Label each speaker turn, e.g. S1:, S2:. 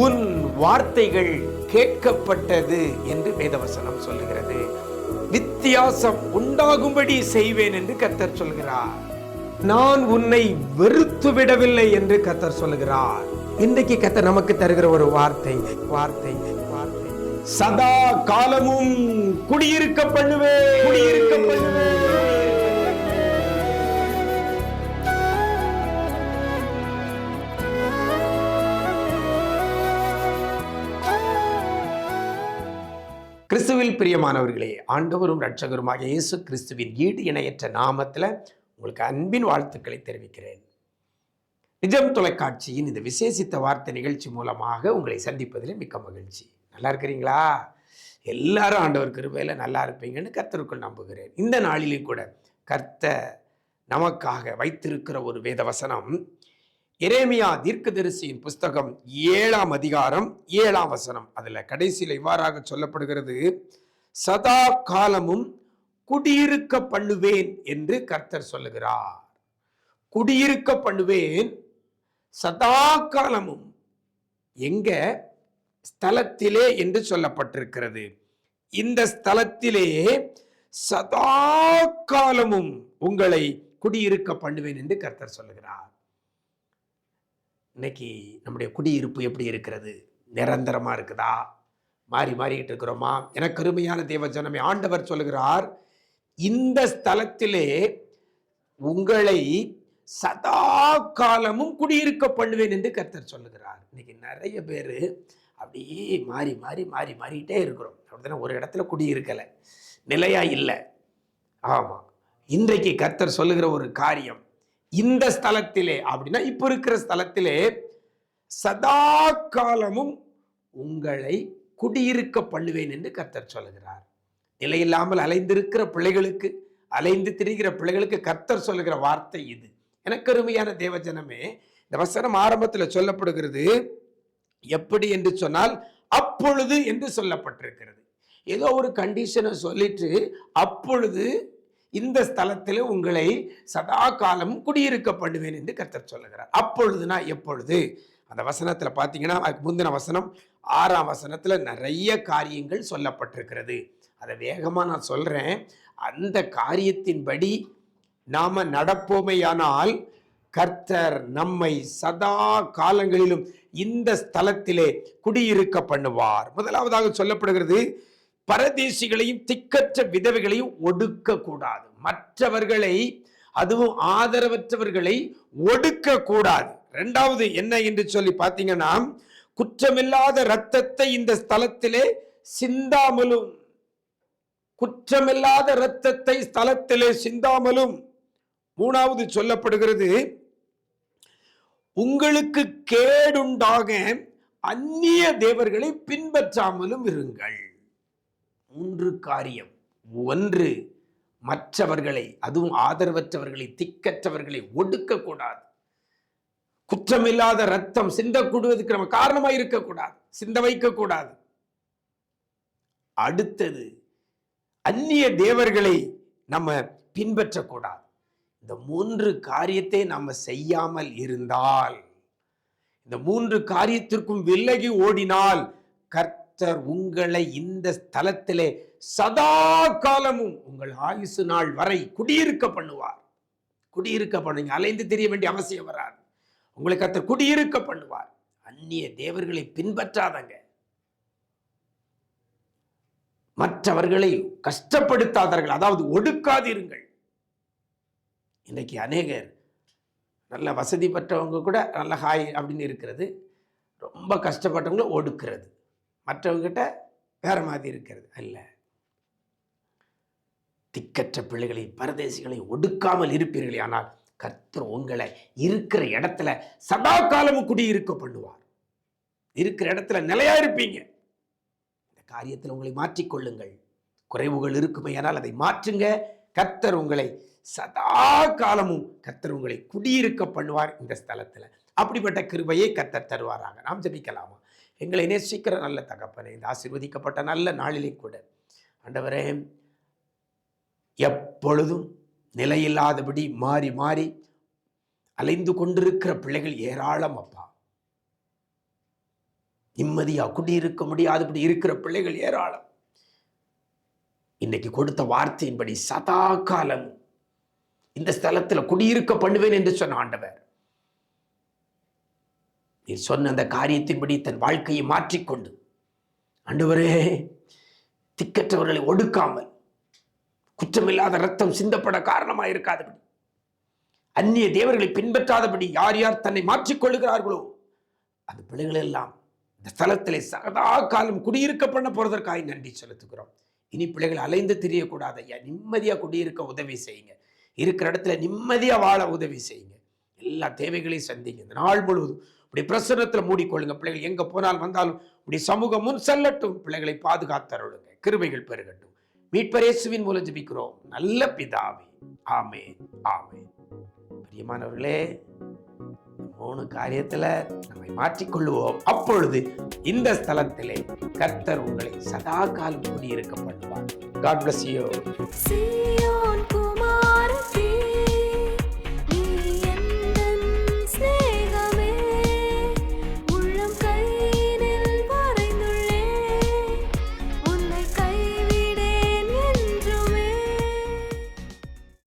S1: உன் வார்த்தைகள் கேட்கப்பட்டது என்று வேதவசனம் சொல்லுகிறது. வித்தியாசம் உண்டாகும்படி செய்வேன் என்று கர்த்தர் சொல்கிறார். நான் உன்னை வெறுத்து விடவில்லை என்று கர்த்தர் சொல்லுகிறார். இன்றைக்கு கர்த்தர் நமக்கு தருகிற ஒரு வார்த்தை வார்த்தை வார்த்தை சதா காலமும் குடியிருக்க பண்ணுவேன், குடியிருக்க பண்ணுவேன். கிறிஸ்துவில் பிரியமானவர்களே, ஆண்டவரும் இரட்சகருமாக இயேசு கிறிஸ்துவின் ஈடு இணையற்ற நாமத்தில் உங்களுக்கு அன்பின் வாழ்த்துக்களை தெரிவிக்கிறேன். நிஜம் தொலைக்காட்சியின் இந்த விசேஷித்த வார்த்தை நிகழ்ச்சி மூலமாக உங்களை சந்திப்பதில் மிக்க மகிழ்ச்சி. நல்லா இருக்கிறீங்களா? எல்லாரும் ஆண்டவர் கிருபையில் நல்லா இருப்பீங்கன்னு கர்த்தருக்குள் நம்புகிறேன். இந்த நாளிலும் கூட கர்த்தர் நமக்காக வைத்திருக்கிற ஒரு வேத வசனம் எரேமியா தீர்க்கதரிசியின் புஸ்தகம் 7ஆம் அதிகாரம் 7ஆம் வசனம். அதுல கடைசியில் இவ்வாறாக சொல்லப்படுகிறது, சதா காலமும் குடியிருக்க பண்ணுவேன் என்று கர்த்தர் சொல்லுகிறார். குடியிருக்க பண்ணுவேன் சதா காலமும். எங்க ஸ்தலத்திலே என்று சொல்லப்பட்டிருக்கிறது. இந்த ஸ்தலத்திலே சதா காலமும் உங்களை குடியிருக்க பண்ணுவேன் என்று கர்த்தர் சொல்லுகிறார். இன்னைக்கு நம்முடைய குடியிருப்பு எப்படி இருக்கிறது? நிரந்தரமா இருக்குதா? மாறி மாறிக்கிட்டு இருக்கிறோமா? எனக்கு அருமையான தேவ ஜனமே, ஆண்டவர் சொல்லுகிறார், இந்த ஸ்தலத்திலே உங்களை சதா காலமும் குடியிருக்க பண்ணுவேன் என்று கர்த்தர் சொல்லுகிறார். இன்னைக்கு நிறைய பேர் அப்படியே மாறி மாறி மாறி மாறிட்டே இருக்கிறோம். அப்படித்தானே? ஒரு இடத்துல குடியிருக்கலை, நிலையா இல்லை. ஆமா, இன்றைக்கு கர்த்தர் சொல்லுகிற ஒரு காரியம், இந்த ஸ்தலத்திலே அப்படின்னா இப்ப இருக்கிற ஸ்தலத்திலே சதா காலமும் உங்களை குடியிருக்க பண்ணுவேன் என்று கர்த்தர் சொல்லுகிறார். நிலையில்லாமல் அலைந்திருக்கிற பிள்ளைகளுக்கு, அலைந்து திரிகிற பிள்ளைகளுக்கு கர்த்தர் சொல்லுகிற வார்த்தை இது. எனக்கு அருமையான தேவஜனமே, இந்த வசனம் ஆரம்பத்தில் சொல்லப்படுகிறது எப்படி என்று சொன்னால், அப்பொழுது என்று சொல்லப்பட்டிருக்கிறது. ஏதோ ஒரு கண்டிஷனை சொல்லிட்டு அப்பொழுது இந்த ஸ்தலத்தில் உங்களை சதா காலமும் குடியிருக்க பண்ணுவேன் என்று கர்த்தர் சொல்லுகிறார். அப்பொழுதுனா எப்பொழுது? அந்த வசனத்தில் பார்த்தீங்கன்னா, அதுக்கு முந்தின வசனம் 6ஆம் வசனத்தில் நிறைய காரியங்கள் சொல்லப்பட்டிருக்கிறது. அதை வேகமாக நான் சொல்கிறேன். அந்த காரியத்தின்படி நாம் நடப்போமையானால் கர்த்தர் நம்மை சதா காலங்களிலும் இந்த ஸ்தலத்திலே குடியிருக்க பண்ணுவார். முதலாவதாக சொல்லப்படுகிறது, பரதேசிகளையும் திக்கற்ற விதவைகளையும் ஒடுக்க கூடாது. மற்றவர்களை, அதுவும் ஆதரவற்றவர்களை ஒடுக்க கூடாது. இரண்டாவது என்ன என்று சொல்லி பார்த்தீங்கன்னா, குற்றமில்லாத இரத்தத்தை இந்த ஸ்தலத்திலே சிந்தாமலும், குற்றமில்லாத இரத்தத்தை ஸ்தலத்திலே சிந்தாமலும். மூணாவது சொல்லப்படுகிறது, உங்களுக்கு கேடுண்டாக அந்நிய தேவர்களை பின்பற்றாமலும் இருங்கள். 3 காரியம். 1, மற்றவர்களை, அதுவும் ஆதரவற்றவர்களை, திக்கற்றவர்களை ஒடுக்க கூடாது. குற்றமில்லாத ரத்தம் சிந்தக்கூடுவதற்கு நம்ம காரணமாக இருக்கக்கூடாது, சிந்த வைக்க கூடாது. அடுத்தது, அந்நிய தேவர்களை நம்ம பின்பற்றக்கூடாது. இந்த 3 காரியத்தை நம்ம செய்யாமல் இருந்தால், இந்த 3 காரியத்திற்கும் விலகி ஓடினால் கர்த்தர் உங்களை இந்த ஸ்தலத்திலே சதா காலமும் உங்கள் ஆயுசு நாள் வரை குடியிருக்க பண்ணுவார். குடியிருக்க பண்ணுங்க, அலைந்து தெரிய வேண்டிய அவசியம் வராது. உங்களை கர்த்தர் குடியிருக்க பண்ணுவார். அந்நிய தேவர்களை பின்பற்றாதங்க, மற்றவர்களை கஷ்டப்படுத்தாதீர்கள், அதாவது ஒடுக்காதீர்கள். இன்னைக்கு அநேகர் நல்ல வசதி பெற்றவங்க கூட நல்ல ஹாய் அப்படின்னு இருக்கிறது, ரொம்ப கஷ்டப்பட்டவங்கள ஒடுக்கிறது, மற்றவங்கிட்ட வேற மாதிரி இருக்கிறது. அல்ல, திக்கற்ற பிள்ளைகளை, பரதேசிகளை ஒடுக்காமல் இருப்பீர்களே, ஆனால் கர்த்தர் உங்களை இருக்கிற இடத்துல சதா காலமும் குடியிருக்க பண்ணுவார். இருக்கிற இடத்துல நிலையா இருப்பீங்க. இந்த காரியத்தில் உங்களை மாற்றிக்கொள்ளுங்கள். குறைவுகள் இருக்குமே, ஆனால் அதை மாற்றுங்க. கர்த்தர் உங்களை சதா காலமும், கர்த்தர் உங்களை குடியிருக்க பண்ணுவார் இந்த ஸ்தலத்துல. அப்படிப்பட்ட கிருபையை கர்த்தர் தருவாராக. நாம் ஜெபிக்கலாமா? எங்களை நேசிக்கிற நல்ல தகப்பனே, இந்த ஆசீர்வதிக்கப்பட்ட நல்ல நாளிலே கூட ஆண்டவரே, எப்பொழுதும் நிலையில்லாதபடி மாறி மாறி அலைந்து கொண்டிருக்கிற பிள்ளைகள் ஏராளம் அப்பா. நிம்மதியா குடியிருக்க முடியாதபடி இருக்கிற பிள்ளைகள் ஏராளம். இன்னைக்கு கொடுத்த வார்த்தையின்படி சதா காலம் இந்த ஸ்தலத்தில் குடியிருக்க பண்ணுவேன் என்று சொன்ன ஆண்டவர், நீ சொன்ன அந்த காரியத்தின்படி தன் வாழ்க்கையை மாற்றிக்கொண்டு, ஆண்டவரே, திக்கற்றவர்களை ஒடுக்காமல், குற்றமில்லாத ரத்தம் சிந்தப்பட காரணமாக இருக்காதபடி, அந்நிய தேவர்களை பின்பற்றாதபடி யார் யார் தன்னை மாற்றிக்கொள்ளுகிறார்களோ அந்த பிள்ளைகள் எல்லாம் இந்த ஸ்தலத்திலே சதா காலம் குடியிருக்க பண்ண போறதற்காக நன்றி செலுத்துகிறோம். இனி பிள்ளைகள் அலைந்து திரியக்கூடாது ஐயா. நிம்மதியா குடியிருக்க உதவி செய்யுங்க. இருக்கிற இடத்துல நிம்மதியா வாழ உதவி செய்யுங்க. எல்லா தேவைகளையும் சந்திங்க. இந்த நாள் முழுவதும் இப்படி பிரசன்னத்தில் மூடிக்கொள்ளுங்க. பிள்ளைகள் எங்க போனால் வந்தாலும் இப்படி சமூகம் முன் செல்லட்டும். பிள்ளைகளை பாதுகாத்தருளுங்க. கிருபைகள் பெருகட்டும். மீட்பர் இயேசுவின் மூலம் ஜெபிக்கிறோம் நல்ல பிதாவே. ஆமென், ஆமென். பிரியமானவர்களே, 3 காரியத்துல நம்மை மாற்றிக்கொள்ளுவோம். அப்பொழுது இந்த ஸ்தலத்திலே கர்த்தர் உங்களை சதா காலம் குடியிருக்க பண்ணுவார். God bless you.